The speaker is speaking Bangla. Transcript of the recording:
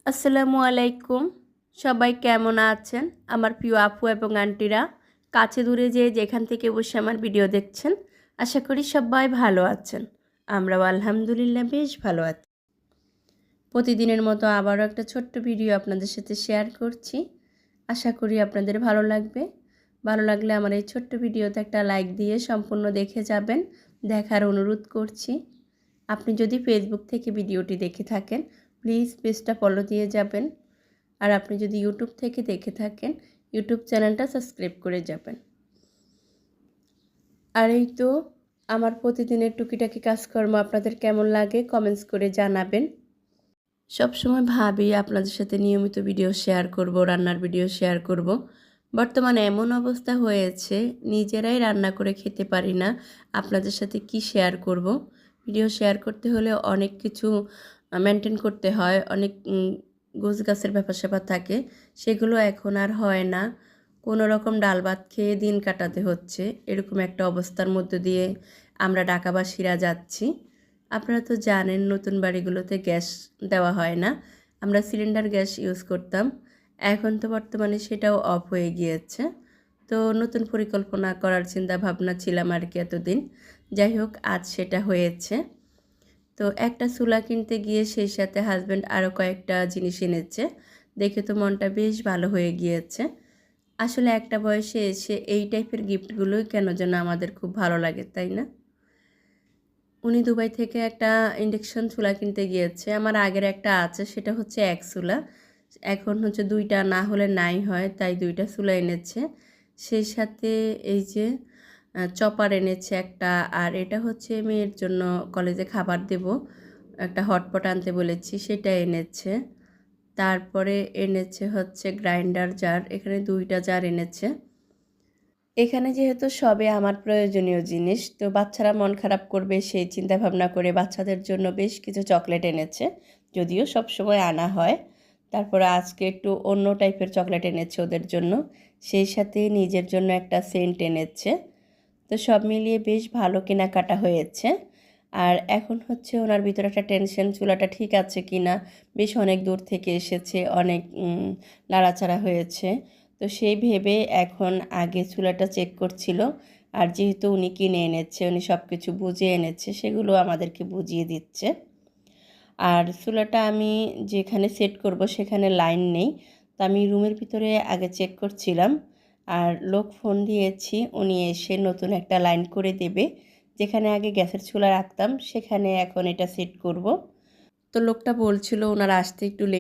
আসসালামু আলাইকুম। সবাই কেমন আছেন? আমার প্রিয় আপু এবং আন্টিরা, কাছে দূরে যে যেখান থেকে বসে আমার ভিডিও দেখছেন, আশা করি সবাই ভালো আছেন। আমরাও আলহামদুলিল্লাহ বেশ ভালো আছি। প্রতিদিনের মতো আবারও একটা ছোট্ট ভিডিও আপনাদের সাথে শেয়ার করছি। আশা করি আপনাদের ভালো লাগবে। ভালো লাগলে আমার এই ছোট্ট ভিডিওতে একটা লাইক দিয়ে সম্পূর্ণ দেখে যাবেন, দেখার অনুরোধ করছি। আপনি যদি ফেসবুক থেকে ভিডিওটি দেখে থাকেন, প্লিজ পেজটা ফলো দিয়ে যাবেন। আর আপনি যদি ইউটিউব থেকে দেখে থাকেন, ইউটিউব চ্যানেলটা সাবস্ক্রাইব করে যাবেন। আর এই তো আমার প্রতিদিনের টুকিটাকি কাজকর্ম আপনাদের কেমন লাগে কমেন্টস করে জানাবেন। সবসময় ভাবি আপনাদের সাথে নিয়মিত ভিডিও শেয়ার করব, রান্নার ভিডিও শেয়ার করব। বর্তমানে এমন অবস্থা হয়েছে, নিজেরাই রান্না করে খেতে পারি না, আপনাদের সাথে কি শেয়ার করব। ভিডিও শেয়ার করতে হলে অনেক কিছু মেনটেন করতে হয়, অনেক গোছগাছের ব্যাপার-স্যাপার থাকে, সেগুলো এখন আর হয় না। কোনো রকম ডাল ভাত খেয়ে দিন কাটাতে হচ্ছে, এরকম একটা অবস্থার মধ্য দিয়ে আমরা ঢাকাবাসীরা যাচ্ছি। আপনারা তো জানেন নতুন বাড়িগুলোতে গ্যাস দেওয়া হয় না, আমরা সিলিন্ডার গ্যাস ইউজ করতাম। এখন তো বর্তমানে সেটাও অফ হয়ে গিয়েছে। তো নতুন পরিকল্পনা করার চিন্তা ভাবনা ছিলাম আর কি এতদিন। যাই হোক, আজ সেটা হয়েছে। তো একটা চুলা কিনতে গিয়ে সেই সাথে হাজব্যান্ড আরও কয়েকটা জিনিস এনেছে, দেখে তো মনটা বেশ ভালো হয়ে গিয়েছে। আসলে একটা বয়সে এসে এই টাইপের গিফটগুলোই কেন যেন আমাদের খুব ভালো লাগে, তাই না? উনি দুবাই থেকে একটা ইন্ডাকশন চুলা কিনতে গিয়েছে। আমার আগের একটা আছে, সেটা হচ্ছে এক চুলা। এখন হচ্ছে ২টা না হলে নাই হয়, তাই ২টা চুলা এনেছে। সেই সাথে এই যে চপার এনেছে একটা, আর এটা হচ্ছে মেয়ের জন্য কলেজে খাবার দেব, একটা হটপট আনতে বলেছি, সেটা এনেছে। তারপরে এনেছে হচ্ছে গ্রাইন্ডার জার, এখানে ২টা জার এনেছে। এখানে যেহেতু সবে আমার প্রয়োজনীয় জিনিস, তো বাচ্চারা মন খারাপ করবে সেই চিন্তা ভাবনা করে বাচ্চাদের জন্য বেশ কিছু চকলেট এনেছে, যদিও সবসময় আনা হয়। তারপরে আজকে একটু অন্য টাইপের চকলেট এনেছে ওদের জন্য, সেই সাথে নিজের জন্য একটা সেন্ট এনেছে। তো সব মিলিয়ে বেশ ভালো কেনাকাটা হয়েছে। আর এখন হচ্ছে ওনার ভিতরে একটা টেনশন, চুলাটা ঠিক আছে কি না, বেশ অনেক দূর থেকে এসেছে, অনেক নাড়াচাড়া হয়েছে। তো সেই ভেবে এখন আগে চুলাটা চেক করছিল। আর যেহেতু উনি কিনে এনেছে, উনি সব কিছু বুঝিয়ে এনেছে, সেগুলো আমাদেরকে বুঝিয়ে দিচ্ছে। আর চুলাটা আমি যেখানে সেট করব সেখানে লাইন নেই, তো আমি রুমের ভিতরে আগে চেক করছিলাম। আর লোক ফোন দিয়েছি, উনি এসে নতুন একটা লাইন করে দেবে। যেখানে আগে গ্যাসের চুলা রাখতাম সেখানে এখন এটা সেট করব। তো লোকটা বলছিল ওনার আসতে একটু